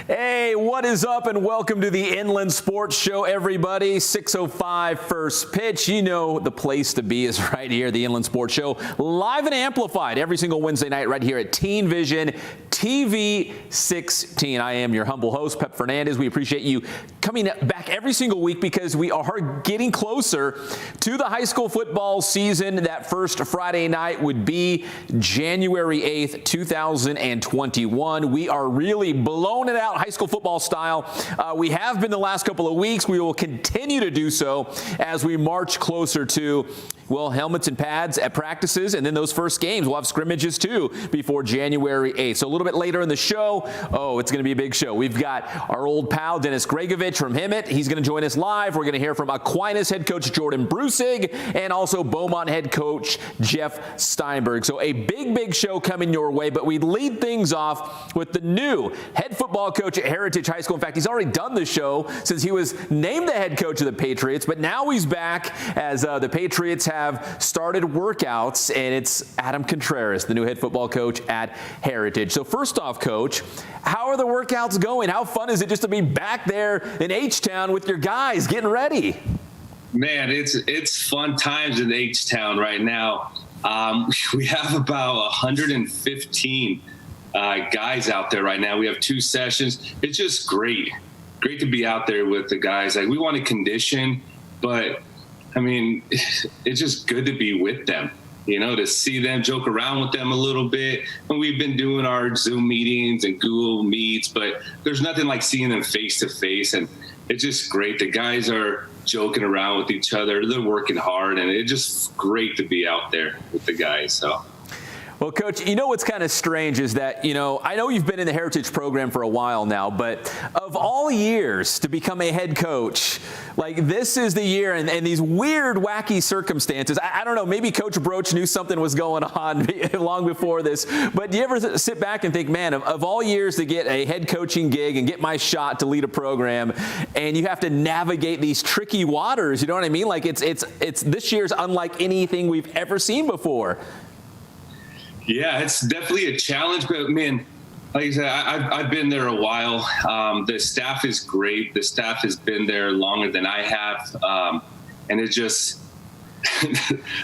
Hey, what is up, and welcome to the Inland Sports Show, everybody. 6:05 first pitch. You know the place to be is right here, the Inland Sports Show, live and amplified every single Wednesday night right here at Teen Vision TV 16. I am your humble host, Pep Fernandez. We appreciate you coming back every single week because we are getting closer to the high school football season. That first Friday night would be January 8th, 2021. We are really blowing it out high school football style. We have been the last couple of weeks. We will continue to do so as we march closer to, well, helmets and pads at practices, and then those first games. We'll have scrimmages, too, before January 8th. So a little bit later in the show, it's going to be a big show. We've got our old pal, Dennis Gregovich from Hemet. He's going to join us live. We're going to hear from Aquinas head coach Jordan Brusig and also Beaumont head coach Jeff Steinberg. So a big show coming your way, but we lead things off with the new head football coach at Heritage High School. In fact, he's already done the show since he was named the head coach of the Patriots, but now he's back as the Patriots have started workouts, and it's Adam Contreras, the new head football coach at Heritage. So first off, Coach, how are the workouts going? How fun is it just to be back there in H-Town with your guys getting ready? Man, it's fun times in H-Town right now. We have about 115 guys out there right now. We have 2 sessions. It's just great to be out there with the guys. Like, we want to condition, but I mean, it's just good to be with them, to see them, joke around with them a little bit. And we've been doing our Zoom meetings and Google Meets, but there's nothing like seeing them face to face. And it's just great. The guys are joking around with each other. They're working hard, and it's just great to be out there with the guys. So. Well, Coach, what's kind of strange is that, I know you've been in the Heritage program for a while now, but of all years to become a head coach, like, this is the year, and these weird, wacky circumstances. I don't know, maybe Coach Broach knew something was going on long before this, but do you ever sit back and think, man, of all years to get a head coaching gig and get my shot to lead a program, and you have to navigate these tricky waters, you know what I mean? Like, it's this year's unlike anything we've ever seen before. Yeah, it's definitely a challenge, but man, like I said, I've been there a while. The staff is great. The staff has been there longer than I have. And it just,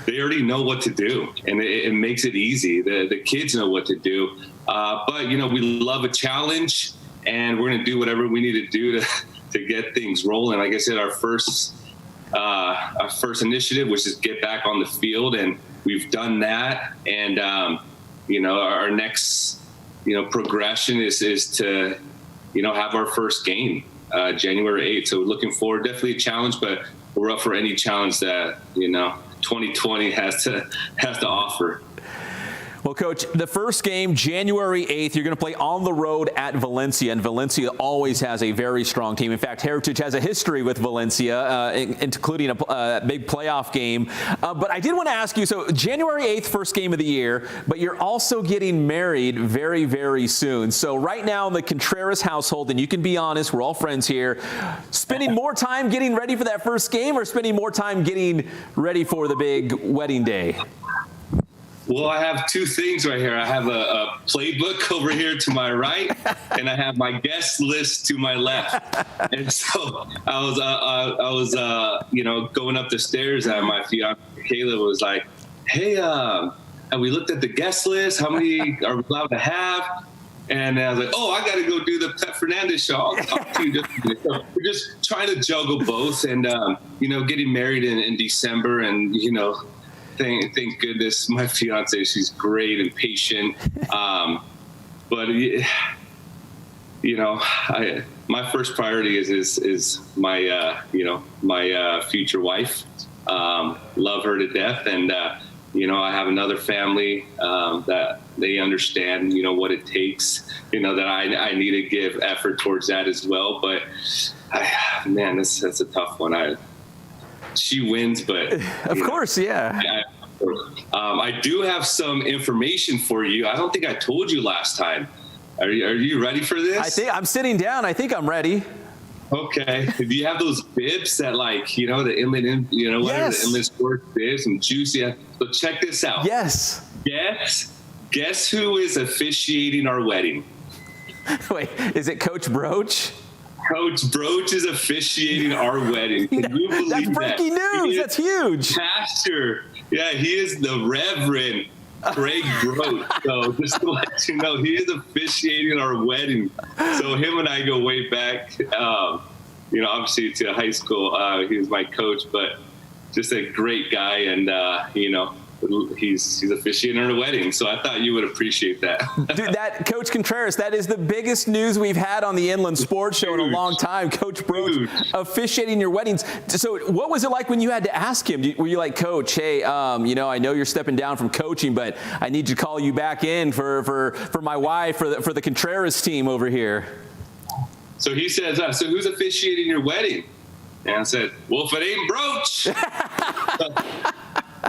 they already know what to do, and it makes it easy. The kids know what to do. But, we love a challenge, and we're going to do whatever we need to do to get things rolling. Like I said, our first initiative was just get back on the field, and we've done that. And, our next, progression is to, have our first game, January 8th. So we're looking forward, definitely a challenge, but we're up for any challenge that, 2020 has to offer. Well, Coach, the first game, January 8th, you're going to play on the road at Valencia, and Valencia always has a very strong team. In fact, Heritage has a history with Valencia, including a big playoff game. But I did want to ask you, so January 8th, first game of the year, but you're also getting married very, very soon. So right now in the Contreras household, and you can be honest, we're all friends here, spending more time getting ready for that first game or spending more time getting ready for the big wedding day? Well, I have two things right here. I have a playbook over here to my right, and I have my guest list to my left. And so I was going up the stairs, and my fiance Kayla was like, "Hey, have we looked at the guest list? How many are we allowed to have?" And I was like, "Oh, I got to go do the Pep Fernandez show. I'll talk to you." So we're just trying to juggle both, and getting married in December, and Thank goodness my fiance, she's great and patient. But my first priority is my my future wife. Love her to death, and I have another family that they understand what it takes. That I need to give effort towards that as well. But that's a tough one. She wins, but of course, yeah. I do have some information for you. I don't think I told you last time. Are you ready for this? I think I'm sitting down. I think I'm ready. Okay. Do you have those bibs that the inland, Yes. the inland sports bibs and juicy? So check this out. Yes. Guess who is officiating our wedding? Wait, is it Coach Broach? Coach Broach is officiating our wedding. Can you believe That's breaking news. That's huge. Pastor. Yeah, he is the Reverend Craig Broach. So just to let you know, he is officiating our wedding. So him and I go way back, obviously to high school. He was my coach, but just a great guy. And, he's officiating our wedding, so I thought you would appreciate that. Dude, Coach Contreras, that is the biggest news we've had on the Inland Sports Show in a long time. Coach Broach officiating your weddings. So what was it like when you had to ask him? Were you like, "Coach, hey, I know you're stepping down from coaching, but I need to call you back in for my wife, for the Contreras team over here"? So he says, "So who's officiating your wedding?" And I said, "Well, if it ain't Broach."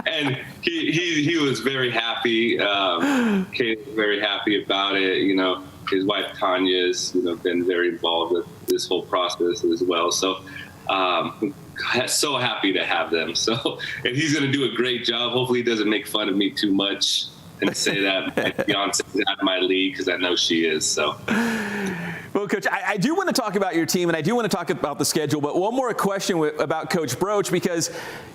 And he was very happy. Kate was very happy about it. His wife Tanya's been very involved with this whole process as well. So so happy to have them. So, and he's going to do a great job. Hopefully, he doesn't make fun of me too much and say that my fiance is out of my league, because I know she is. So. Well, Coach, I do want to talk about your team, and I do want to talk about the schedule, but one more question about Coach Broach, because,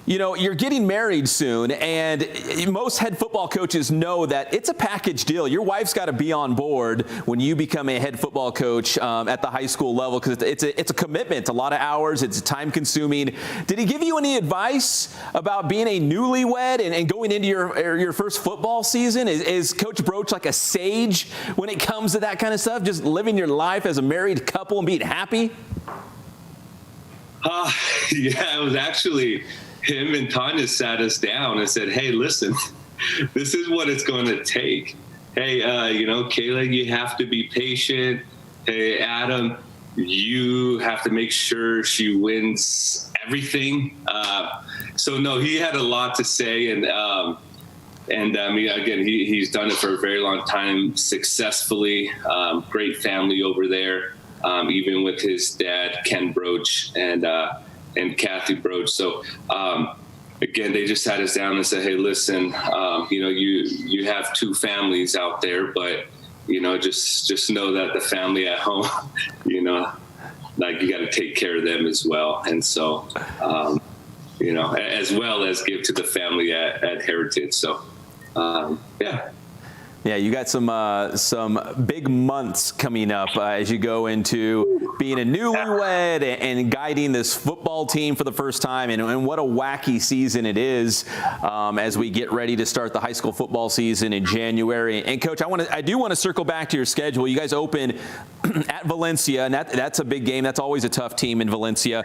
you're getting married soon, and most head football coaches know that it's a package deal. Your wife's got to be on board when you become a head football coach at the high school level, because it's a commitment, a lot of hours, it's time-consuming. Did he give you any advice about being a newlywed and going into your first football season? Is Coach Broach like a sage when it comes to that kind of stuff, just living your life as a married couple and being happy? Yeah, it was actually him and Tanya sat us down and said, "Hey, listen, this is what it's going to take. Hey, Kayla, you have to be patient. Hey, Adam, you have to make sure she wins everything." So no, he had a lot to say, and I mean, again, he's done it for a very long time successfully. Great family over there, even with his dad, Ken Broach, and Kathy Broach. So, again, they just sat us down and said, "Hey, listen, you have two families out there, but just know that the family at home, like, you got to take care of them as well." And so, as well as give to the family at Heritage. So. Yeah, you got some big months coming up as you go into being a newlywed and guiding this football team for the first time, and what a wacky season it is as we get ready to start the high school football season in January. And Coach, I do want to circle back to your schedule. You guys open at Valencia, and that's a big game. That's always a tough team in Valencia.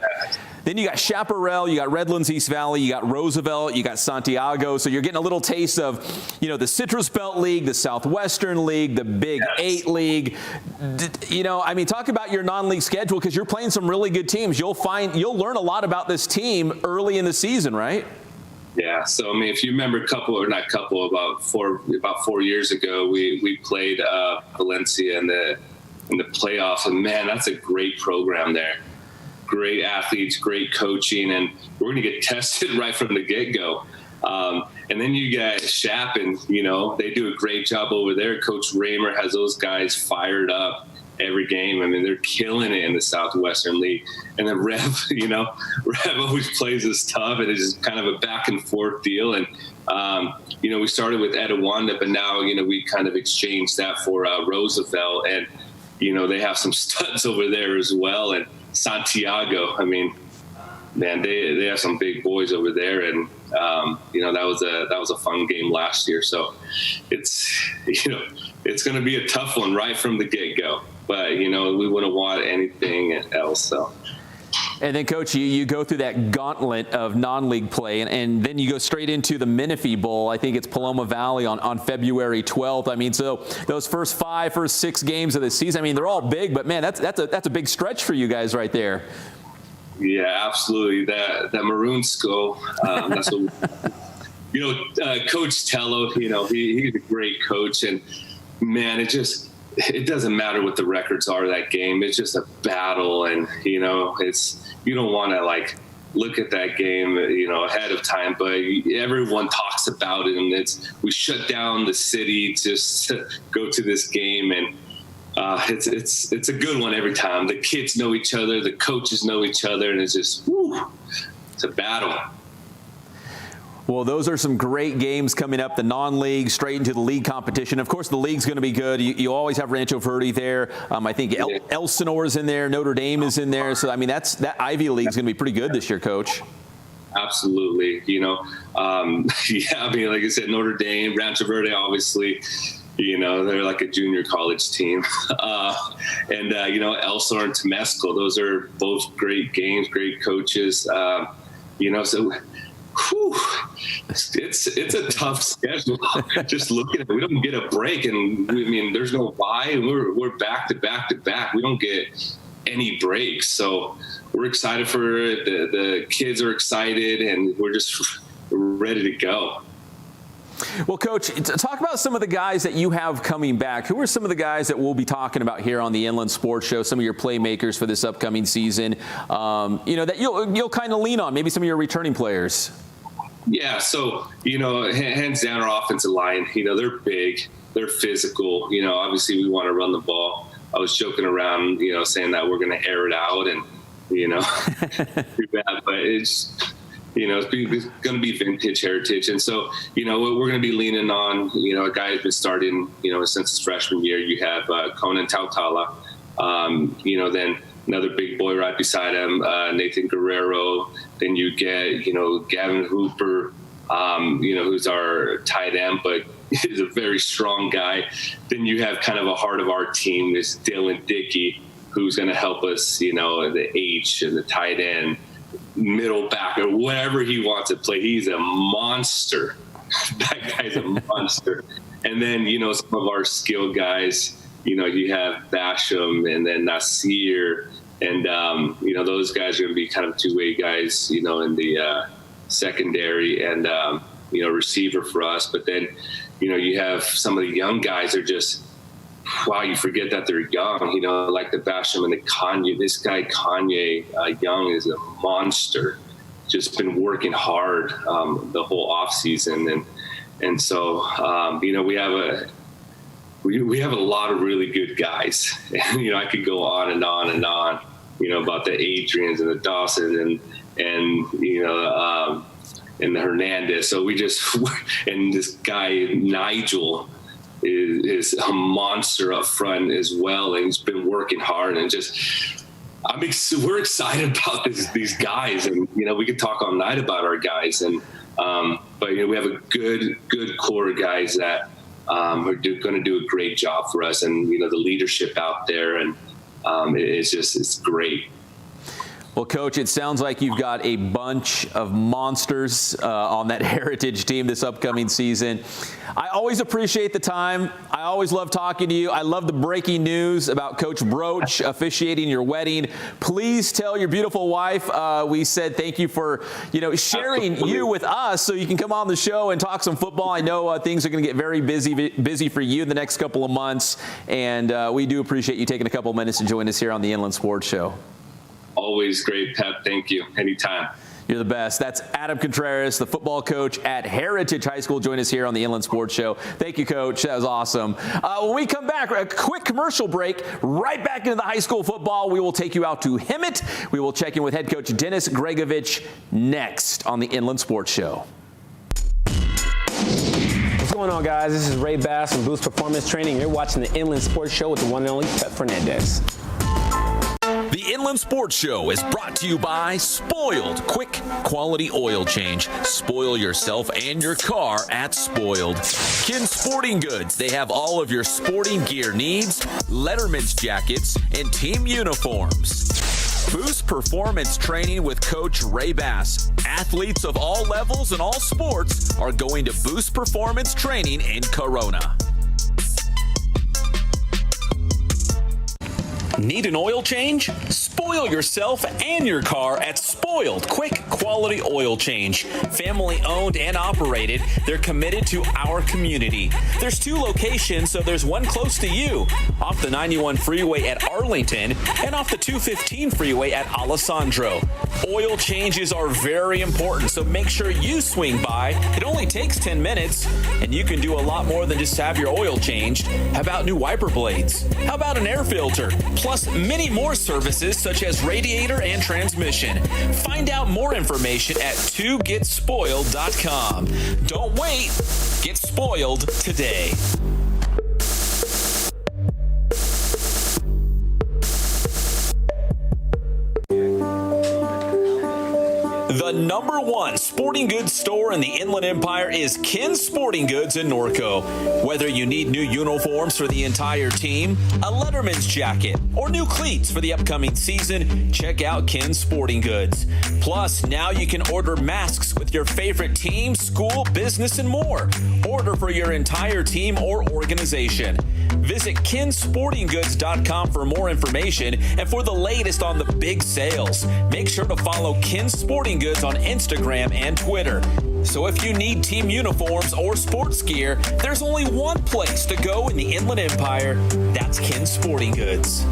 Then you got Chaparral, you got Redlands, East Valley, you got Roosevelt, you got Santiago. So you're getting a little taste of, the Citrus Belt League, the Southwestern League, the Big 8 League. Talk about your non-league schedule, because you're playing some really good teams. You'll learn a lot about this team early in the season, right? Yeah. So, if you remember about 4 years ago, we played Valencia in the playoffs, and man, that's a great program there. Great athletes, great coaching, and we're going to get tested right from the get-go. And then you got Shap, and, they do a great job over there. Coach Raymer has those guys fired up every game. They're killing it in the Southwestern League. And then Rev always plays us tough, and it's just kind of a back and forth deal. And, we started with Etowanda, but now, we kind of exchanged that for Roosevelt. And, they have some studs over there as well. And Santiago, man, they have some big boys over there. And, that was a fun game last year. So it's going to be a tough one right from the get-go. But, we wouldn't want anything else. So. And then, Coach, you go through that gauntlet of non-league play, and then you go straight into the Menifee Bowl. I think it's Paloma Valley on February 12th. So those first 6 games of the season, they're all big, but, man, that's a big stretch for you guys right there. Yeah, absolutely. That Maroon Skull, that's what Coach Tello, he's a great coach, and, man, it doesn't matter what the records are of that game. It's just a battle, and, you don't want to, look at that game, ahead of time, but everyone talks about it, and we shut down the city just to go to this game, and it's a good one every time. The kids know each other, the coaches know each other, and it's just, it's a battle. Well, those are some great games coming up, the non-league, straight into the league competition. Of course, the league's going to be good. You always have Rancho Verde there. I think Elsinore's in there. Notre Dame is in there. So, that Ivy League's going to be pretty good this year, Coach. Absolutely. Like I said, Notre Dame, Rancho Verde, obviously, they're like a junior college team. And Elsinore and Temescal, those are both great games, great coaches. So, it's a tough schedule. Just looking at it, we don't get a break, and there's no bye, and we're back to back to back. We don't get any breaks, so we're excited for it. The kids are excited, and we're just ready to go. Well, Coach, talk about some of the guys that you have coming back. Who are some of the guys that we'll be talking about here on the Inland Sports Show, some of your playmakers for this upcoming season, that you'll kind of lean on, maybe some of your returning players? Yeah, so, hands down our offensive line, they're big, they're physical. Obviously we want to run the ball. I was joking around, saying that we're going to air it out and, do that, but it's going to be vintage heritage. And so, we're going to be leaning on, a guy who's been starting, since his freshman year. You have Conan Tautala, then another big boy right beside him, Nathan Guerrero. Then you get, Gavin Hooper, who's our tight end, but is a very strong guy. Then you have kind of a heart of our team, is Dylan Dickey, who's going to help us, the H and the tight end, middle back, or whatever he wants to play. He's a monster. That guy's a monster. And then, some of our skilled guys, you have Basham and then Nasir. And, those guys are going to be kind of two-way guys, in the secondary and, receiver for us. But then, you have some of the young guys are just, wow, you forget that they're young, like the Basham and the Kanye. This guy, Kanye Young, is a monster. Just been working hard the whole offseason. And so, we have a lot of really good guys. And, I could go on and on and on, about the Adrians and the Dawson and the Hernandez. So and this guy, Nigel, is a monster up front as well. And he's been working hard and we're excited about these guys. And, we could talk all night about our guys. And, but, we have a good core of guys that, are going to do a great job for us, and the leadership out there, and it's great. Well, Coach, it sounds like you've got a bunch of monsters on that Heritage team this upcoming season. I always appreciate the time. I always love talking to you. I love the breaking news about Coach Broach officiating your wedding. Please tell your beautiful wife we said thank you for sharing you with us so you can come on the show and talk some football. I know things are going to get very busy for you in the next couple of months, and we do appreciate you taking a couple of minutes to join us here on the Inland Sports Show. Always great, Pep. Thank you. Anytime. You're the best. That's Adam Contreras, the football coach at Heritage High School. Join us here on the Inland Sports Show. Thank you, Coach. That was awesome. When we come back, a quick commercial break, right back into the high school football. We will take you out to Hemet. We will check in with head coach Dennis Gregovich next on the Inland Sports Show. What's going on, guys? This is Ray Bass from Boost Performance Training. You're watching the Inland Sports Show with the one and only Pep Fernandez. The Inland Sports Show is brought to you by Spoiled Quick Quality Oil Change. Spoil yourself and your car at Spoiled. Kin Sporting Goods. They have all of your sporting gear needs, Letterman's jackets, and team uniforms. Boost Performance Training with Coach Ray Bass. Athletes of all levels and all sports are going to Boost Performance Training in Corona. Need an oil change? Spoil yourself and your car at Spoiled Quick Quality Oil Change. Family owned and operated, they're committed to our community. There's 2 locations, so there's one close to you, off the 91 freeway at Arlington and off the 215 freeway at Alessandro. Oil changes are very important, so make sure you swing by. It only takes 10 minutes, and you can do a lot more than just have your oil changed. How about new wiper blades? How about an air filter? Plus many more services such as radiator and transmission. Find out more information at 2getspoiled.com. Don't wait. Get spoiled today. The number 1 sporting goods store in the Inland Empire is Kin Sporting Goods in Norco. Whether you need new uniforms for the entire team, a Letterman's jacket, or new cleats for the upcoming season, check out Kin Sporting Goods. Plus, now you can order masks with your favorite team, school, business, and more. Order for your entire team or organization. Visit kinsportinggoods.com for more information and for the latest on the big sales. Make sure to follow Kin Sporting Goods on Instagram and Twitter. So if you need team uniforms or sports gear, there's only one place to go in the Inland Empire. That's Kin Sporting Goods.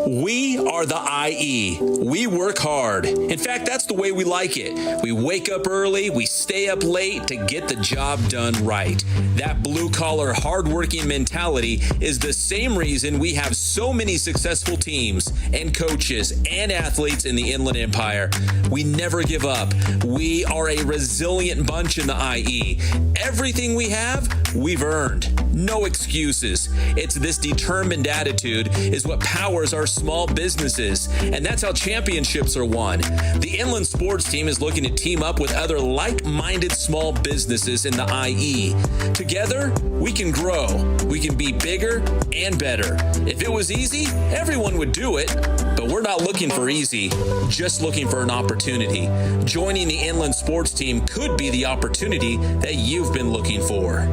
We are the IE. We work hard. In fact, that's the way we like it. We wake up early, we stay up late to get the job done right. That blue-collar, hard-working mentality is the same reason we have so many successful teams and coaches and athletes in the Inland Empire. We never give up. We are a resilient bunch in the IE. Everything we have, we've earned. No excuses. It's this determined attitude is what powers our small businesses, and that's how championships are won. The Inland Sports Team is looking to team up with other like-minded small businesses in the IE. Together, we can grow. We can be bigger and better. If it was easy, everyone would do it, but we're not looking for easy, just looking for an opportunity. Joining the Inland Sports Team could be the opportunity that you've been looking for.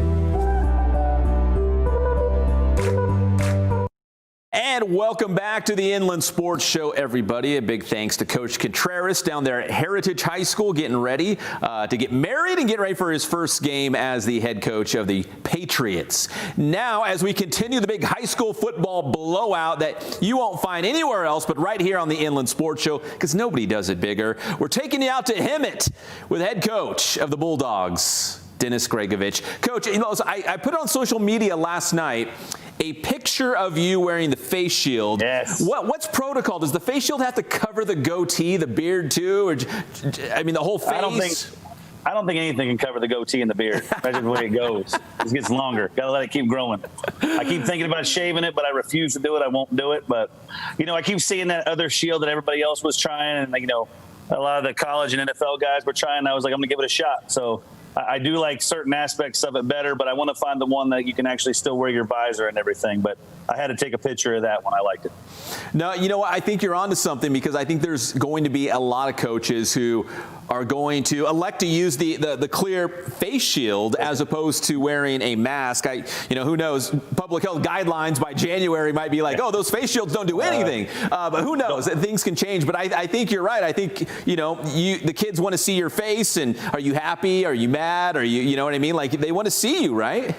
And welcome back to the Inland Sports Show, everybody. A big thanks to Coach Contreras down there at Heritage High School, getting ready to get married and get ready for his first game as the head coach of the Patriots. Now, as we continue the big high school football blowout that you won't find anywhere else but right here on the Inland Sports Show, because nobody does it bigger, we're taking you out to Hemet with head coach of the Bulldogs, Dennis Gregovich. Coach, I put on social media last night a picture of you wearing the face shield. Yes. What's protocol? Does the face shield have to cover the goatee, the beard too, or the whole face? I don't think anything can cover the goatee and the beard. That's just the way it goes. It gets longer. Got to let it keep growing. I keep thinking about shaving it, but I refuse to do it. I won't do it. But I keep seeing that other shield that everybody else was trying, and a lot of the college and NFL guys were trying. I was like, I'm gonna give it a shot. So I do like certain aspects of it better, but I want to find the one that you can actually still wear your visor and everything. But I had to take a picture of that one. I liked it. No, you know what? I think you're onto something, because I think there's going to be a lot of coaches who are going to elect to use the clear face shield as opposed to wearing a mask. Who knows? Public health guidelines by January might be like, oh, those face shields don't do anything. But who knows? Things can change. But I think you're right. I think, the kids want to see your face, and are you happy? Are you mad? Are you know what I mean? Like, they want to see you, right?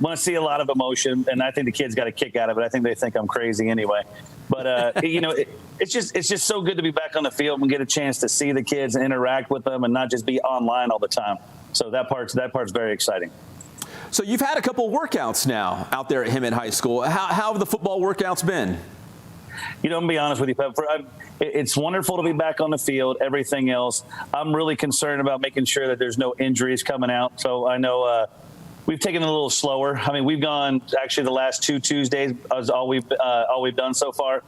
Want to see a lot of emotion, and I think the kids got a kick out of it. I think they think I'm crazy anyway. But it's just so good to be back on the field and get a chance to see the kids and interact with them, and not just be online all the time. So that part's very exciting. So you've had a couple of workouts now out there at Hemet High School. How have the football workouts been? I'm going to be honest with you, Pep. It's wonderful to be back on the field. Everything else, I'm really concerned about making sure that there's no injuries coming out. So I know we've taken it a little slower. I mean, we've gone actually the last 2 Tuesdays is all we've done so far.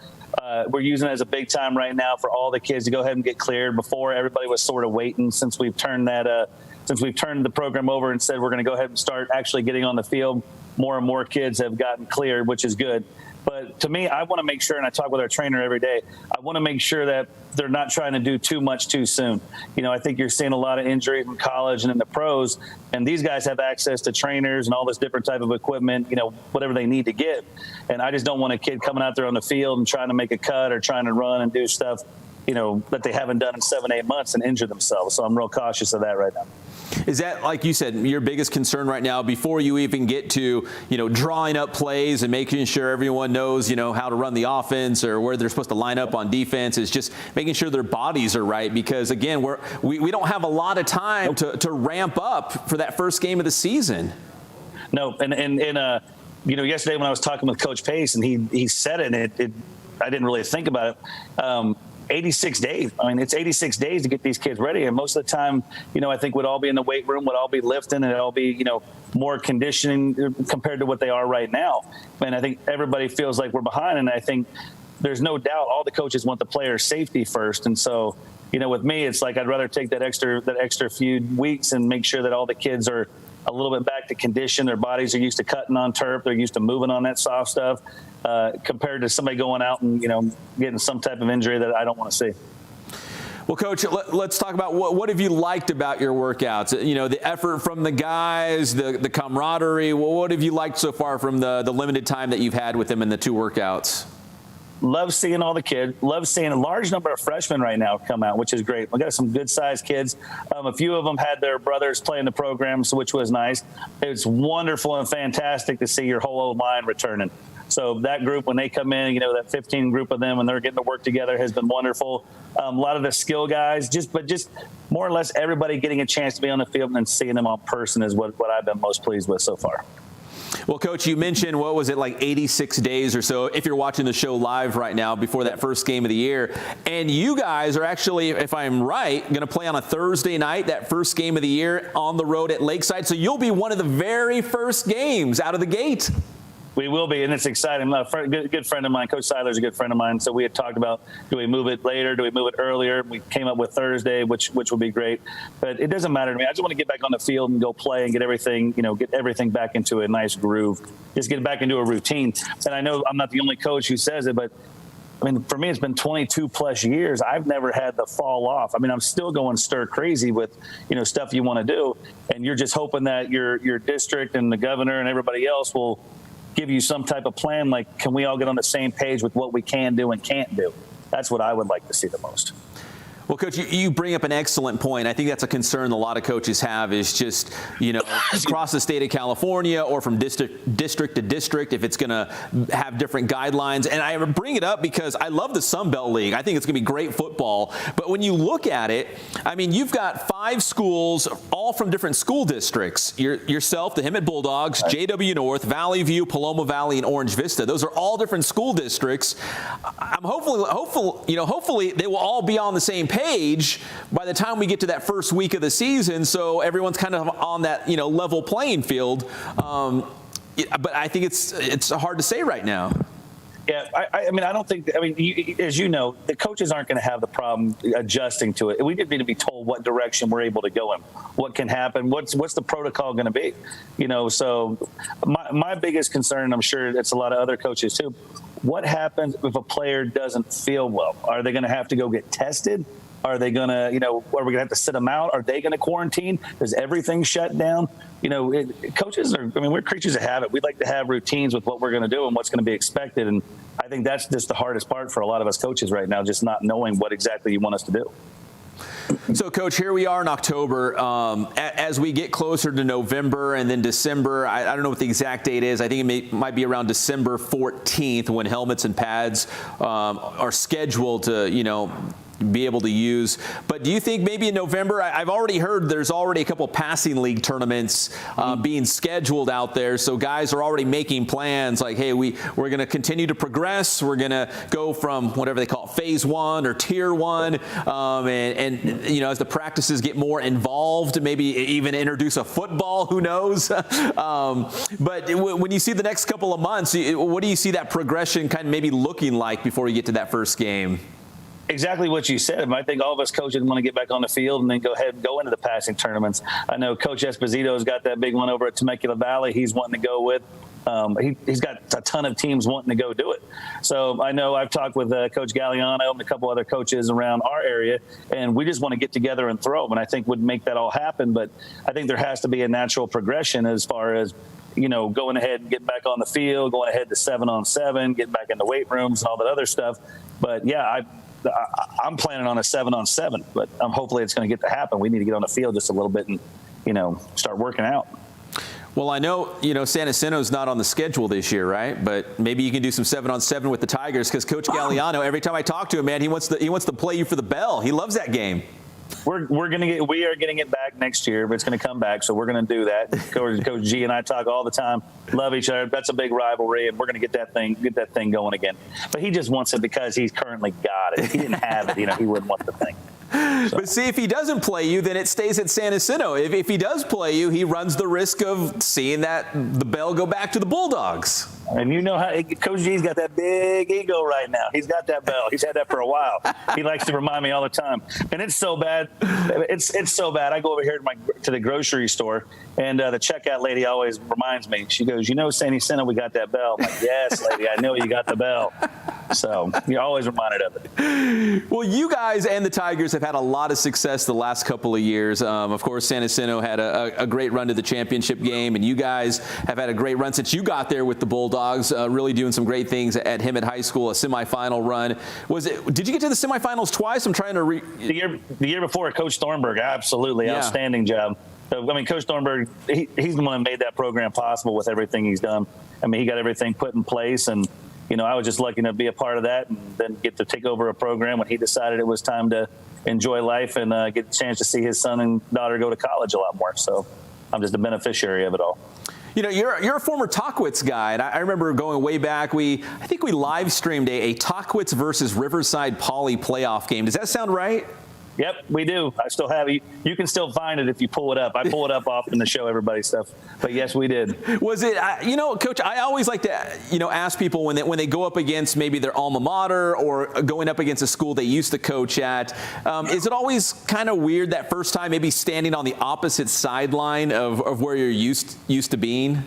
We're using it as a big time right now for all the kids to go ahead and get cleared. Before, everybody was sort of waiting. Since we've turned the program over and said we're going to go ahead and start actually getting on the field, more and more kids have gotten cleared, which is good. But to me, I want to make sure, and I talk with our trainer every day, I want to make sure that they're not trying to do too much too soon. I think you're seeing a lot of injuries in college and in the pros, and these guys have access to trainers and all this different type of equipment, whatever they need to get. And I just don't want a kid coming out there on the field and trying to make a cut or trying to run and do stuff, that they haven't done in 7-8 months and injure themselves. So I'm real cautious of that right now. Is that, like you said, your biggest concern right now before you even get to, drawing up plays and making sure everyone knows, how to run the offense or where they're supposed to line up on defense, is just making sure their bodies are right? Because, again, we don't have a lot of time to ramp up for that first game of the season. No, and yesterday when I was talking with Coach Pace, and he said it, I didn't really think about it. 86 days. I mean, it's 86 days to get these kids ready. And most of the time, I think we'd all be in the weight room, would all be lifting, and it'd all be, more conditioning compared to what they are right now. And I think everybody feels like we're behind. And I think there's no doubt all the coaches want the player's safety first. And so, with me, it's like I'd rather take that extra few weeks and make sure that all the kids are a little bit back to condition. Their bodies are used to cutting on turf. They're used to moving on that soft stuff, compared to somebody going out and, getting some type of injury that I don't want to see. Well, Coach, let's talk about what have you liked about your workouts? The effort from the guys, the camaraderie. What have you liked so far from the limited time that you've had with them in the 2 workouts? Love seeing all the kids. Love seeing a large number of freshmen right now come out, which is great. We got some good-sized kids. A few of them had their brothers play in the program, which was nice. It's wonderful and fantastic to see your whole old line returning. So that group, when they come in, that 15 group of them, and they're getting to work together, has been wonderful. A lot of the skill guys, just more or less everybody getting a chance to be on the field and seeing them on person is what I've been most pleased with so far. Well, Coach, you mentioned, what was it, like 86 days or so, if you're watching the show live right now before that first game of the year. And you guys are actually, if I'm right, going to play on a Thursday night, that first game of the year on the road at Lakeside. So you'll be one of the very first games out of the gate. We will be, and it's exciting. A good friend of mine, Coach Seiler's a good friend of mine, so we had talked about, do we move it later, do we move it earlier? We came up with Thursday, which would be great. But it doesn't matter to me. I just want to get back on the field and go play and get everything back into a nice groove. Just get back into a routine. And I know I'm not the only coach who says it, but I mean, for me, it's been 22 plus years. I've never had the fall off. I mean, I'm still going stir crazy with, stuff you want to do. And you're just hoping that your district and the governor and everybody else will give you some type of plan, like, can we all get on the same page with what we can do and can't do? That's what I would like to see the most. Well, Coach, you bring up an excellent point. I think that's a concern a lot of coaches have, is just, across the state of California or from district to district, if it's going to have different guidelines. And I bring it up because I love the Sun Belt League. I think it's going to be great football. But when you look at it, I mean, you've got 5 schools, all from different school districts. Yourself, the Hemet Bulldogs, JW North, Valley View, Paloma Valley, and Orange Vista. Those are all different school districts. I'm hopefully they will all be on the same page by the time we get to that first week of the season, so everyone's kind of on that level playing field. But I think it's hard to say right now. Yeah, I mean, I don't think. I mean, as you know, the coaches aren't going to have the problem adjusting to it. We just need to be told what direction we're able to go in, what can happen, what's the protocol going to be, So my biggest concern, and I'm sure it's a lot of other coaches too. What happens if a player doesn't feel well? Are they going to have to go get tested? Are they going to, are we going to have to sit them out? Are they going to quarantine? Does everything shut down? Coaches we're creatures of habit. We'd like to have routines with what we're going to do and what's going to be expected. And I think that's just the hardest part for a lot of us coaches right now, just not knowing what exactly you want us to do. So, Coach, here we are in October. As we get closer to November and then December, I don't know what the exact date is. I think it might be around December 14th when helmets and pads are scheduled to, be able to use. But do you think maybe in November, I've already heard there's already a couple passing league tournaments being scheduled out there. So guys are already making plans like, hey, we're going to continue to progress. We're going to go from whatever they call it, phase 1 or tier 1. And as the practices get more involved, maybe even introduce a football, who knows? But when you see the next couple of months, what do you see that progression kind of maybe looking like before you get to that first game? Exactly what you said. I think all of us coaches want to get back on the field and then go ahead and go into the passing tournaments. I know Coach Esposito's got that big one over at Temecula Valley he's wanting to go with. He's got a ton of teams wanting to go do it. So I know I've talked with Coach Galliano and a couple other coaches around our area, and we just want to get together and throw. And I think would make that all happen. But I think there has to be a natural progression as far as going ahead and getting back on the field, going ahead to 7-on-7, getting back in the weight rooms and all that other stuff. But yeah, I'm planning on a 7-on-7, but hopefully it's going to get to happen. We need to get on the field just a little bit and, start working out. Well, I know, San Jacinto's not on the schedule this year, right? But maybe you can do some 7-on-7 with the Tigers because Coach Galliano, every time I talk to him, man, he wants to play you for the bell. He loves that game. We are getting it back next year, but it's going to come back, so we're going to do that. Coach G and I talk all the time, love each other. That's a big rivalry, and we're going to get that thing going again. But he just wants it because he's currently got it. If he didn't have it, he wouldn't want the thing. So. But see, if he doesn't play you, then it stays at San Jacinto. If he does play you, he runs the risk of seeing the bell go back to the Bulldogs. And you know how Coach G's got that big ego right now. He's got that bell. He's had that for a while. He likes to remind me all the time. And it's so bad. It's so bad. I go over here to the grocery store, and the checkout lady always reminds me. She goes, San Jacinto, we got that bell. I'm like, yes, lady, I know you got the bell. So you're always reminded of it. Well, you guys and the Tigers have had a lot of success the last couple of years. Of course, San Jacinto had a great run to the championship game, and you guys have had a great run since you got there with the Bulldogs, really doing some great things at Hemet High School, a semifinal run. Did you get to the semifinals twice? I'm trying to the year before, Coach Steinberg, absolutely outstanding job. So, Coach Steinberg, he's the one that made that program possible with everything he's done. He got everything put in place, and I was just lucky to be a part of that and then get to take over a program when he decided it was time to enjoy life and get a chance to see his son and daughter go to college a lot more. So I'm just a beneficiary of it all. You're a former Tockwitz guy, and I remember going way back. I think we live streamed a Tockwitz versus Riverside Poly playoff game. Does that sound right? Yep, we do. I still have it. You can still find it if you pull it up. I pull it up often to show everybody stuff. But yes, we did. Was it, Coach, I always like to, ask people when they go up against maybe their alma mater or going up against a school they used to coach at, is it always kind of weird that first time maybe standing on the opposite sideline of where you're used to being?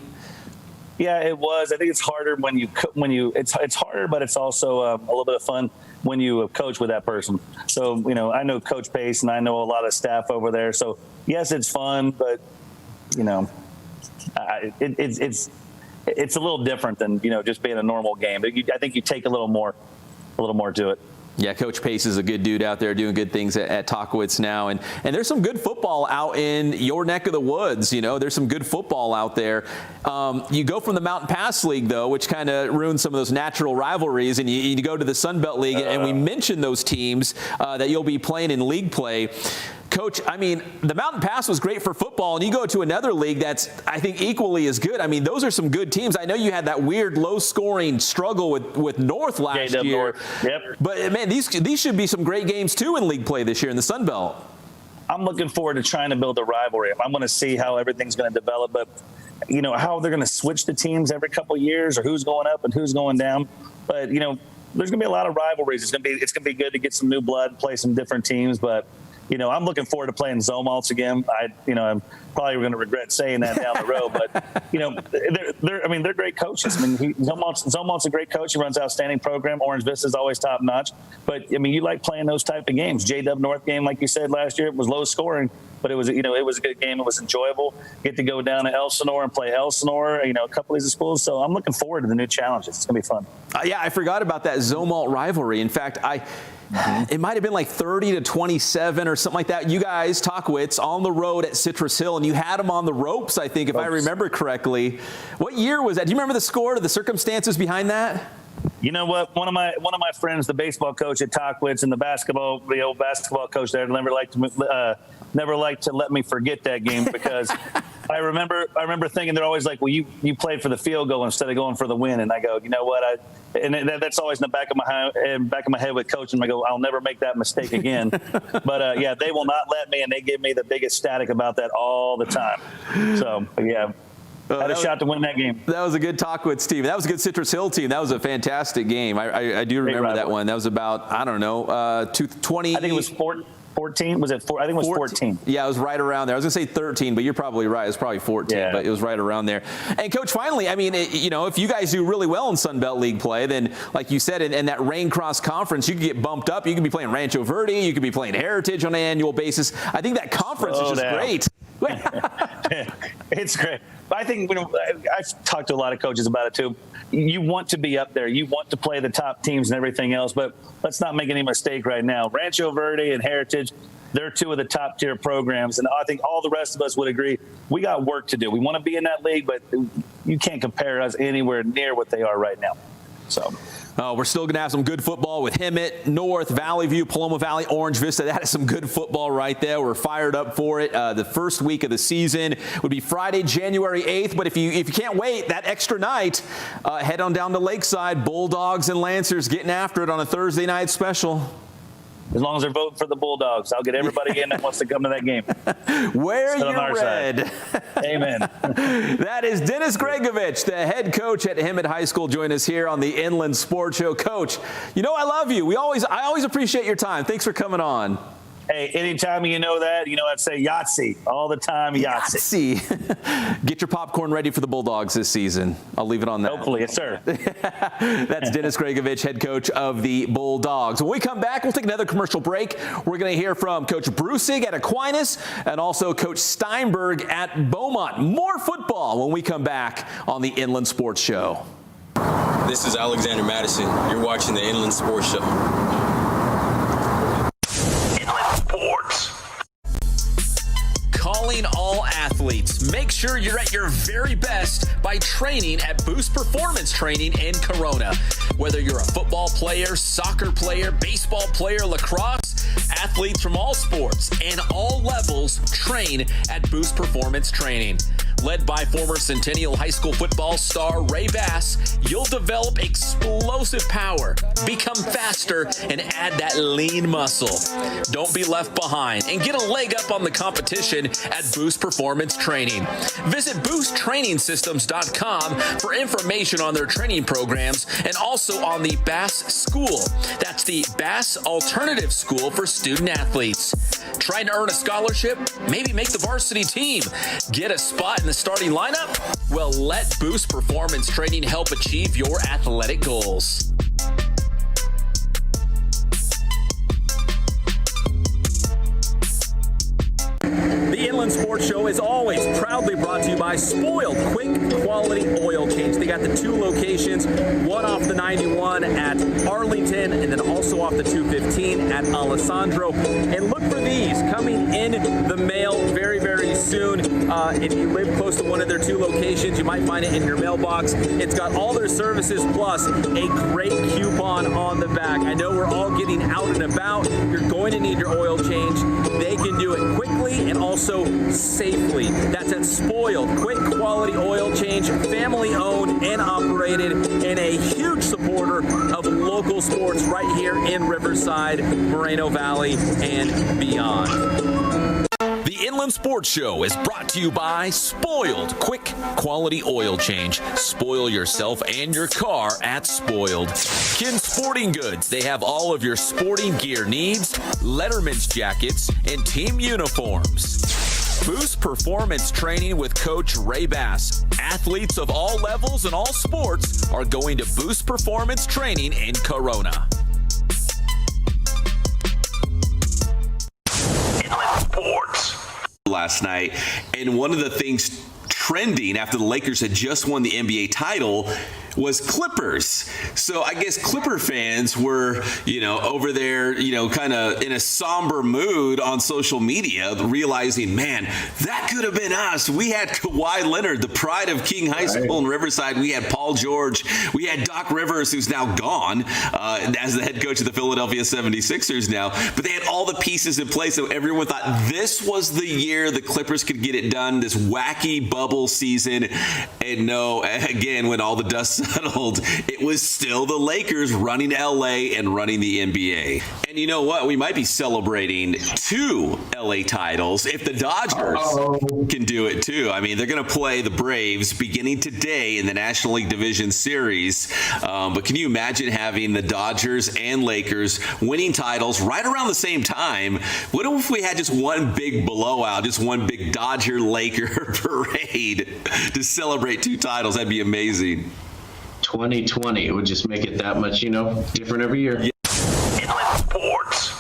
Yeah, it was. I think it's harder it's harder, but it's also a little bit of fun when you coach with that person. So, I know Coach Pace and I know a lot of staff over there. So yes, it's fun, but it's a little different than, just being a normal game. I think you take a little more to it. Yeah, Coach Pace is a good dude out there doing good things at Tockwitz now. And there's some good football out in your neck of the woods. There's some good football out there. You go from the Mountain Pass League, though, which kind of ruins some of those natural rivalries, and you go to the Sun Belt League, and we mentioned those teams that you'll be playing in league play. Coach, the Mountain Pass was great for football, and you go to another league that's, I think, equally as good. Those are some good teams. I know you had that weird low-scoring struggle with North last year. North. Yep. But, man, these should be some great games, too, in league play this year in the Sun Belt. I'm looking forward to trying to build a rivalry. I'm going to see how everything's going to develop. But how they're going to switch the teams every couple of years, or who's going up and who's going down. But there's going to be a lot of rivalries. It's going to be good to get some new blood, play some different teams. But I'm looking forward to playing Zomalt again. I'm probably going to regret saying that down the road, but they're great coaches. Zomalt's a great coach. He runs an outstanding program. Orange Vista is always top notch. But you like playing those type of games. JW North game, like you said last year, it was low scoring, but it was a good game. It was enjoyable. Get to go down to Elsinore and play Elsinore. A couple of these schools. So I'm looking forward to the new challenges. It's going to be fun. Yeah, I forgot about that Zomalt rivalry. In fact, it might have been like 30-27 or something like that. You guys, Talkwitz, on the road at Citrus Hill, and you had them on the ropes, I think, if I remember correctly. What year was that? Do you remember the score or the circumstances behind that? You know what? One of my friends, the baseball coach at Talkwitz and the old basketball coach there, never liked to let me forget that game because I remember thinking they're always like, well, you played for the field goal instead of going for the win, and I go, you know what? That's always in the back of my head with coaching. I go, I'll never make that mistake again. But yeah, they will not let me, and they give me the biggest static about that all the time. So yeah. Had a shot to win that game. That was a good Talkwitz team. That was a good Citrus Hill team. That was a fantastic game. I do remember that one. That was about, 20. I think it was 14. Was it 4? I think it was 14. Yeah, it was right around there. I was going to say 13, but you're probably right. It was probably 14, but it was right around there. And, Coach, finally, if you guys do really well in Sun Belt League play, then, like you said, in that Rain Cross Conference, you could get bumped up. You could be playing Rancho Verde. You could be playing Heritage on an annual basis. I think that conference is just great. It's great. I think I've talked to a lot of coaches about it too. You want to be up there. You want to play the top teams and everything else, but let's not make any mistake right now. Rancho Verde and Heritage, they're two of the top tier programs, and I think all the rest of us would agree we got work to do. We want to be in that league, but you can't compare us anywhere near what they are right now. So. We're still going to have some good football with Hemet, North, Valley View, Paloma Valley, Orange Vista. That is some good football right there. We're fired up for it. The first week of the season would be Friday, January 8th. But if you can't wait that extra night, head on down to Lakeside. Bulldogs and Lancers getting after it on a Thursday night special. As long as they're voting for the Bulldogs, I'll get everybody in that wants to come to that game. Wear your red. Amen. That is Dennis Gregovich, the head coach at Hemet High School, join us here on the Inland Sports Show. Coach, I love you. I always appreciate your time. Thanks for coming on. Hey, anytime I'd say Yahtzee all the time. Yahtzee. Get your popcorn ready for the Bulldogs this season. I'll leave it on that. Hopefully, yes, sir. That's Dennis Gregovich, head coach of the Bulldogs. When we come back, we'll take another commercial break. We're going to hear from Coach Brusig at Aquinas and also Coach Steinberg at Beaumont. More football when we come back on the Inland Sports Show. This is Alexander Madison. You're watching the Inland Sports Show. Calling all athletes. Make sure you're at your very best by training at Boost Performance Training in Corona. Whether you're a football player, soccer player, baseball player, lacrosse, athletes from all sports and all levels train at Boost Performance Training. Led by former Centennial High School football star Ray Bass, you'll develop explosive power, become faster, and add that lean muscle. Don't be left behind and get a leg up on the competition at Boost Performance Training. Visit boosttrainingsystems.com for information on their training programs and also on the Bass School. That's the Bass Alternative School for student athletes. Trying to earn a scholarship? Maybe make the varsity team. Get a spot in the starting lineup? Well, let Boost Performance Training help achieve your athletic goals. The Inland Sports Show is always proudly brought to you by Spoiled Quick Quality Oil Change. They got the two locations, one off the 91 at Arlington and then also off the 215 at Alessandro. And look for these coming in the mail very, very soon. If you live close to one of their two locations, you might find it in your mailbox. It's got all their services plus a great coupon on the back. I know we're all getting out and about. You're going to need your oil change. They can do it quickly and also safely. That's at Spoiled Quick Quality Oil Change, family owned and operated, and a huge supporter of local sports right here in Riverside, Moreno Valley, and beyond. The The Inland Sports Show is brought to you by Spoiled. Quick, quality oil change. Spoil yourself and your car at Spoiled. Kin Sporting Goods. They have all of your sporting gear needs, Letterman's jackets, and team uniforms. Boost Performance Training with Coach Ray Bass. Athletes of all levels and all sports are going to Boost Performance Training in Corona. Sports. Last night, and one of the things trending after the Lakers had just won the NBA title was Clippers. So I guess Clipper fans were, over there, kind of in a somber mood on social media, realizing, man, that could have been us. We had Kawhi Leonard, the pride of King High School in Riverside. We had Paul George. We had Doc Rivers, who's now gone as the head coach of the Philadelphia 76ers now. But they had all the pieces in place, so everyone thought this was the year the Clippers could get it done, this wacky bubble season. And no, again, when all the dust settled, it was still the Lakers running LA and running the NBA. And you know what? We might be celebrating 2 LA titles if the Dodgers can do it too. I mean, they're going to play the Braves beginning today in the National League Division Series. But can you imagine having the Dodgers and Lakers winning titles right around the same time? What if we had just one big blowout, just one big Dodger-Laker parade to celebrate 2 titles? That'd be amazing. 2020, it would just make it that much, different every year. Sports.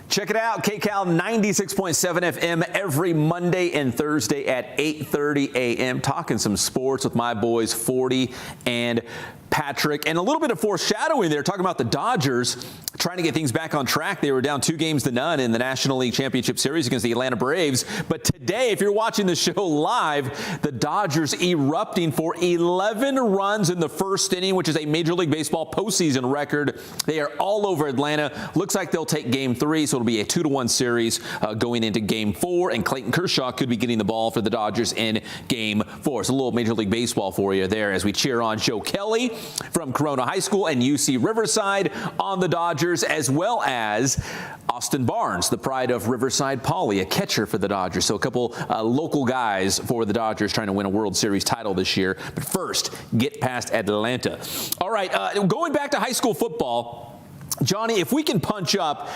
Check it out, KCAL 96.7 FM every Monday and Thursday at 8:30 a.m. Talking some sports with my boys, 40 and Patrick. And a little bit of foreshadowing there, talking about the Dodgers trying to get things back on track. They were down 2-0 in the National League Championship Series against the Atlanta Braves. But today, if you're watching the show live, the Dodgers erupting for 11 runs in the first inning, which is a Major League Baseball postseason record. They are all over Atlanta. Looks like they'll take Game 3, so it'll be a 2-1 series going into Game 4. And Clayton Kershaw could be getting the ball for the Dodgers in Game 4. It's a little Major League Baseball for you there as we cheer on Joe Kelly from Corona High School and UC Riverside on the Dodgers, as well as Austin Barnes, the pride of Riverside Poly, a catcher for the Dodgers. So a couple local guys for the Dodgers trying to win a World Series title this year. But first, get past Atlanta. All right, going back to high school football, Johnny, if we can punch up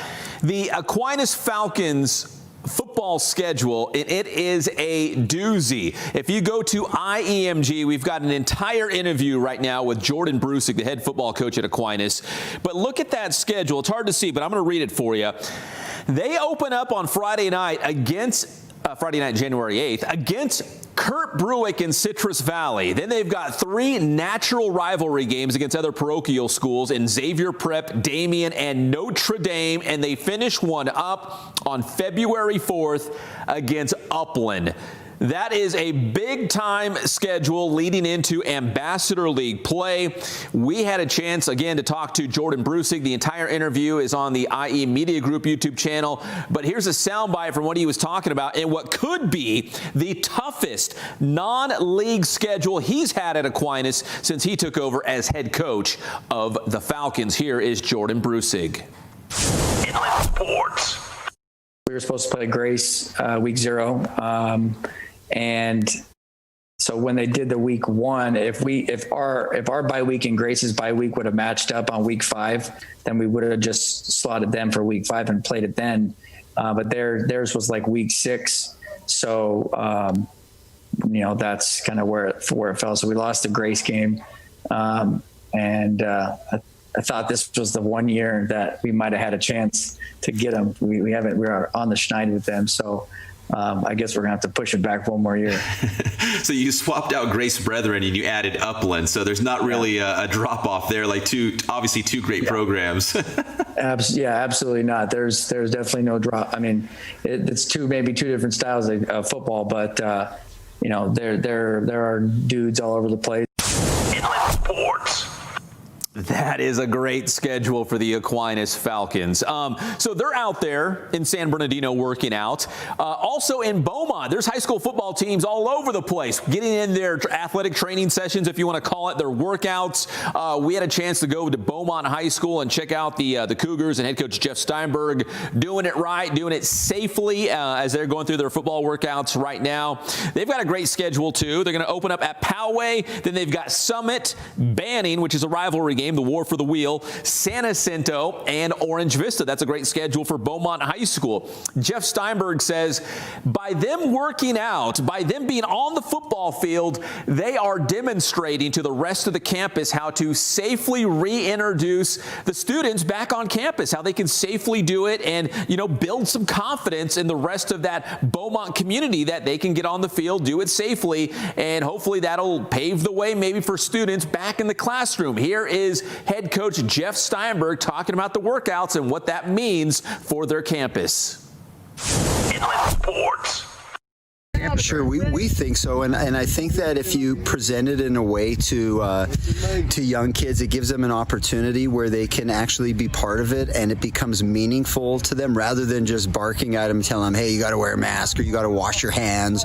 the Aquinas Falcons football schedule, it is a doozy. If you go to IEMG, we've got an entire interview right now with Jordan Brusig, the head football coach at Aquinas. But look at that schedule. It's hard to see, but I'm going to read it for you. They open up on Friday night, January 8th, against Kurt Bruick in Citrus Valley. Then they've got 3 natural rivalry games against other parochial schools in Xavier Prep, Damien, and Notre Dame. And they finish one up on February 4th against Upland. That is a big-time schedule leading into Ambassador League play. We had a chance, again, to talk to Jordan Brusig. The entire interview is on the IE Media Group YouTube channel. But here's a soundbite from what he was talking about in what could be the toughest non-league schedule he's had at Aquinas since he took over as head coach of the Falcons. Here is Jordan Brusig. Sports. We were supposed to play Grace week 0. And so when they did the week 1, if our bye week and Grace's bye week would have matched up on week 5, then we would have just slotted them for week 5 and played it then. But theirs was like week 6. So, that's kind of where it fell. So we lost the Grace game. And I thought this was the one year that we might have had a chance to get them. We haven't. We are on the schneid with them. So I guess we're gonna have to push it back one more year. So you swapped out Grace Brethren and you added Upland. So there's not really a drop off there. Like two great programs. Absolutely not. There's definitely no drop. I mean, it's maybe two different styles of football, but there are dudes all over the place. Sports. That is a great schedule for the Aquinas Falcons. So they're out there in San Bernardino working out. Also in Beaumont, there's high school football teams all over the place, getting in their athletic training sessions, if you want to call it, their workouts. We had a chance to go to Beaumont High School and check out the Cougars and head coach Jeff Steinberg doing it right, doing it safely as they're going through their football workouts right now. They've got a great schedule, too. They're going to open up at Poway. Then they've got Summit, Banning, which is a rivalry game, the War for the Wheel, San Jacinto, and Orange Vista. That's a great schedule for Beaumont High School. Jeff Steinberg says by them working out, by them being on the football field, they are demonstrating to the rest of the campus how to safely reintroduce the students back on campus, how they can safely do it and, build some confidence in the rest of that Beaumont community that they can get on the field, do it safely, and hopefully that'll pave the way maybe for students back in the classroom. Here is head coach Jeff Steinberg talking about the workouts and what that means for their campus. Inland Sports. Sure, we think so, and I think that if you present it in a way to young kids, it gives them an opportunity where they can actually be part of it, and it becomes meaningful to them rather than just barking at them and telling them, hey, you got to wear a mask, or you got to wash your hands,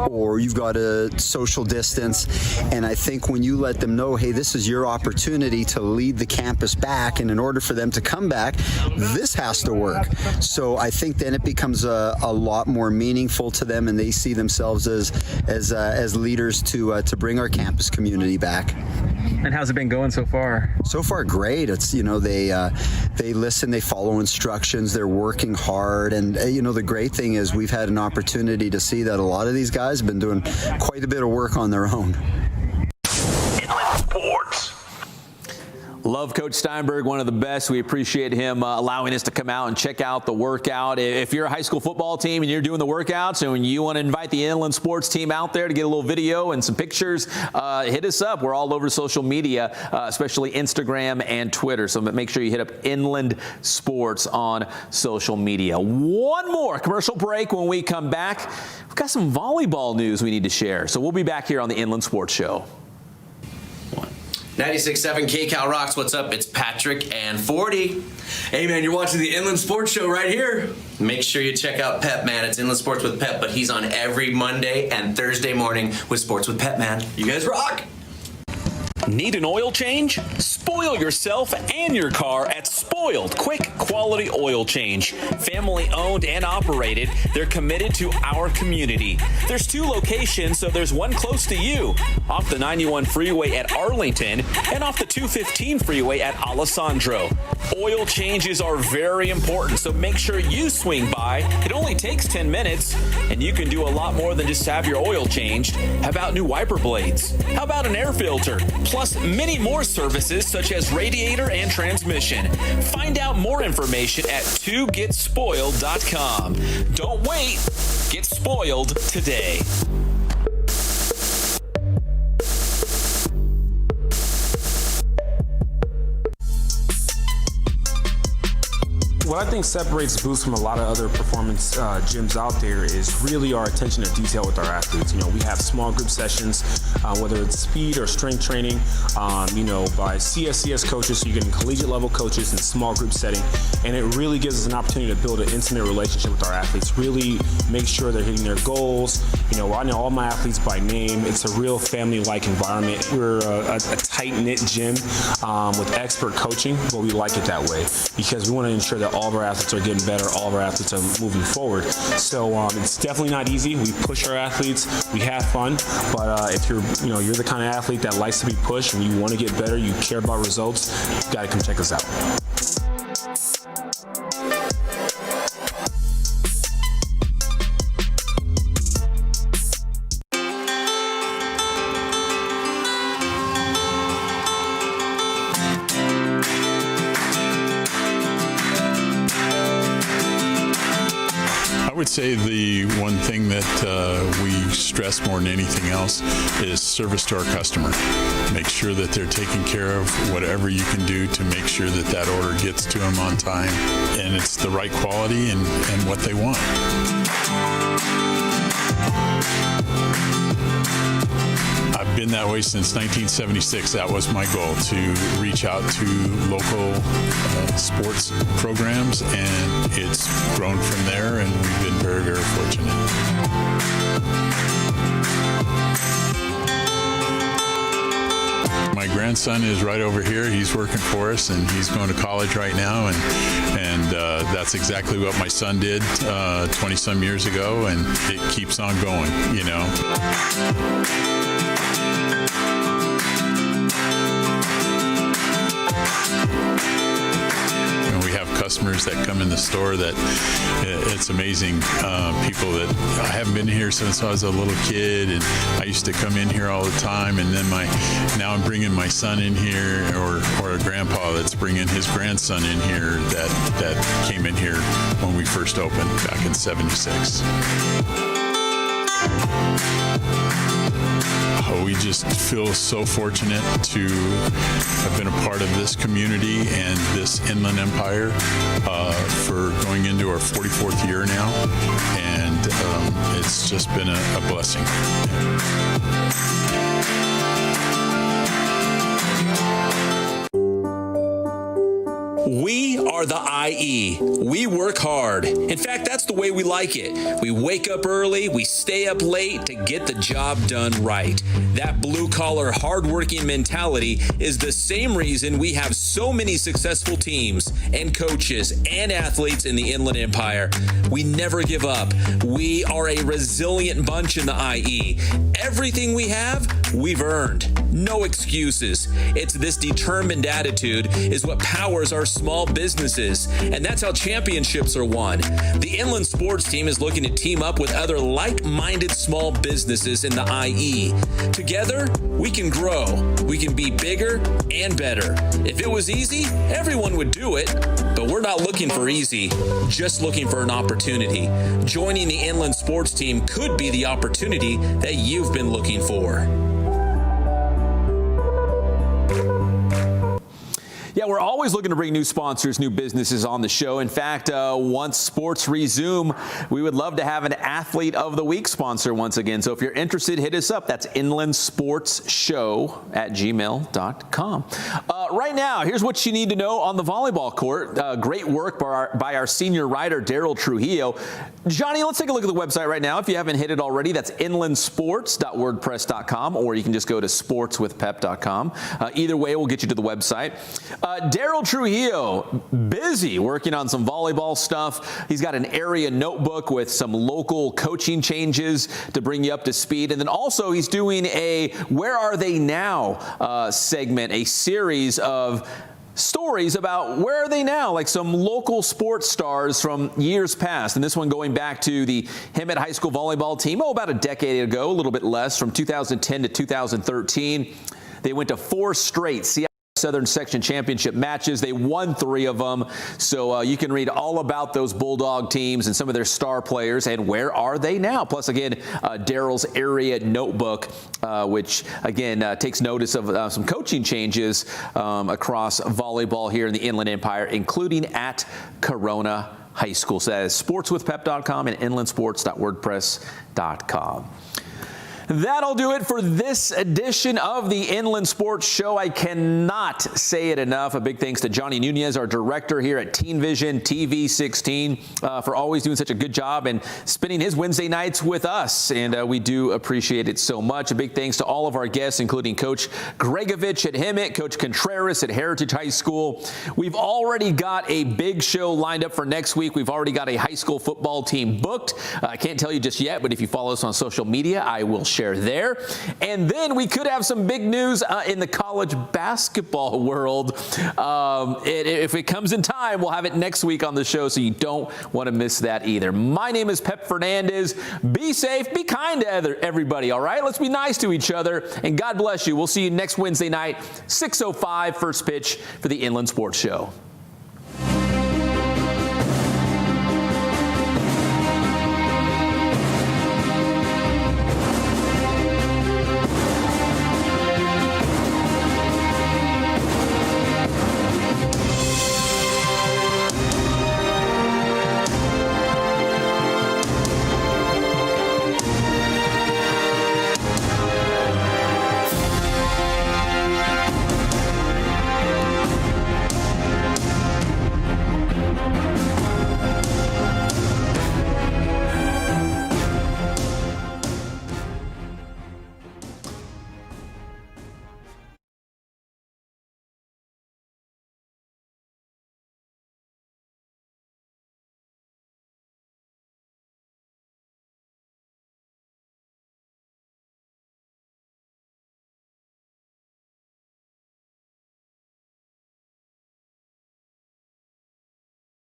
or you've got to social distance. And I think when you let them know, hey, this is your opportunity to lead the campus back, and in order for them to come back, this has to work. So I think then it becomes a lot more meaningful to them, and they see themselves as leaders to bring our campus community back. And how's it been going so far? So far, great. It's they listen, they follow instructions, they're working hard, and the great thing is we've had an opportunity to see that a lot of these guys have been doing quite a bit of work on their own. Inland Sports. Love Coach Steinberg, one of the best. We appreciate him allowing us to come out and check out the workout. If you're a high school football team and you're doing the workouts and you want to invite the Inland Sports team out there to get a little video and some pictures, hit us up. We're all over social media, especially Instagram and Twitter. So make sure you hit up Inland Sports on social media. One more commercial break. When we come back, we've got some volleyball news we need to share. So we'll be back here on the Inland Sports Show. 96.7 KCal Rocks. What's up? It's Patrick and 40. Hey, man, you're watching the Inland Sports Show right here. Make sure you check out Pep, man. It's Inland Sports with Pep, but he's on every Monday and Thursday morning with Sports with Pep, man. You guys rock. Need an oil change? Spoil yourself and your car at Spoiled Quick Quality Oil Change. Family owned and operated, they're committed to our community. There's 2 locations, so there's one close to you, off the 91 freeway at Arlington and off the 215 freeway at Alessandro. Oil changes are very important, so make sure you swing by. It only takes 10 minutes, and you can do a lot more than just have your oil changed. How about new wiper blades? How about an air filter? Plus many more services such as radiator and transmission. Find out more information at 2getspoiled.com. Don't wait. Get spoiled today. What I think separates Boost from a lot of other performance gyms out there is really our attention to detail with our athletes. We have small group sessions, whether it's speed or strength training, by CSCS coaches, so you're getting collegiate level coaches in small group setting, and it really gives us an opportunity to build an intimate relationship with our athletes, really make sure they're hitting their goals. I know all my athletes by name. It's a real family-like environment. We're a tight-knit gym with expert coaching, but we like it that way because we want to ensure that all of our athletes are getting better, all of our athletes are moving forward. So it's definitely not easy. We push our athletes, we have fun, but if you're the kind of athlete that likes to be pushed and you want to get better, you care about results, you got to come check us out. I would say the one thing that we stress more than anything else is service to our customer. make sure that they're taking care of whatever you can do to make sure that that order gets to them on time, and it's the right quality and what they want. I've been that way since 1976. That was my goal, to reach out to local sports programs, and it's grown from there, and we've been very, very fortunate. My grandson is right over here. He's working for us, and he's going to college right now, and that's exactly what my son did 20-some years ago, and it keeps on going, you know. We have customers that come in the store that it's amazing. People that I haven't been here since I was a little kid, and I used to come in here all the time, and then now I'm bringing my son in here, or a grandpa that's bringing his grandson in here that came in here when we first opened back in '76. We just feel so fortunate to have been a part of this community and this Inland Empire for going into our 44th year now, and it's just been a blessing. We are the IE. We work hard. In fact, that's the way we like it. We wake up early, we stay up late to get the job done right. That blue-collar, hard-working mentality is the same reason we have so many successful teams and coaches and athletes in the Inland Empire. We never give up. We are a resilient bunch in the IE. Everything we have, we've earned. No excuses. It's this determined attitude is what powers our small businesses, and that's how championships are won. The Inland Sports Team is looking to team up with other like-minded small businesses in the IE. Together, we can grow. We can be bigger and better. If it was easy, everyone would do it, but we're not looking for easy, just looking for an opportunity. Joining the Inland Sports Team could be the opportunity that you've been looking for. Yeah, we're always looking to bring new sponsors, new businesses on the show. In fact, once sports resume, we would love to have an Athlete of the Week sponsor once again. So if you're interested, hit us up. That's inlandsportsshow@gmail.com. Right now, here's what you need to know on the volleyball court. Great work by our senior writer, Daryl Trujillo. Johnny, let's take a look at the website right now. If you haven't hit it already, that's inlandsports.wordpress.com, or you can just go to sportswithpep.com. Either way, we'll get you to the website. Daryl Trujillo, busy working on some volleyball stuff. He's got an area notebook with some local coaching changes to bring you up to speed. And then also he's doing a Where Are They Now segment, a series of stories about where are they now, like some local sports stars from years past. And this one going back to the Hemet High School volleyball team, about a decade ago, a little bit less, from 2010 to 2013. They went to 4 straight Southern Section Championship matches. They won 3 of them. So you can read all about those Bulldog teams and some of their star players and where are they now. Plus, again, Daryl's area notebook, which, again, takes notice of some coaching changes across volleyball here in the Inland Empire, including at Corona High School. So that is sportswithpep.com and inlandsports.wordpress.com. That'll do it for this edition of the Inland Sports Show. I cannot say it enough. A big thanks to Johnny Nunez, our director here at Teen Vision TV 16, for always doing such a good job and spending his Wednesday nights with us. And we do appreciate it so much. A big thanks to all of our guests, including Coach Gregovich at Hemet, Coach Contreras at Heritage High School. We've already got a big show lined up for next week. We've already got a high school football team booked. I can't tell you just yet, but if you follow us on social media, I will share there. And then we could have some big news in the college basketball world. If it comes in time, we'll have it next week on the show, so you don't want to miss that either. My name is Pep Fernandez. Be safe, be kind to everybody, all right? Let's be nice to each other, and God bless you. We'll see you next Wednesday night, 6:05 first pitch for the Inland Sports Show.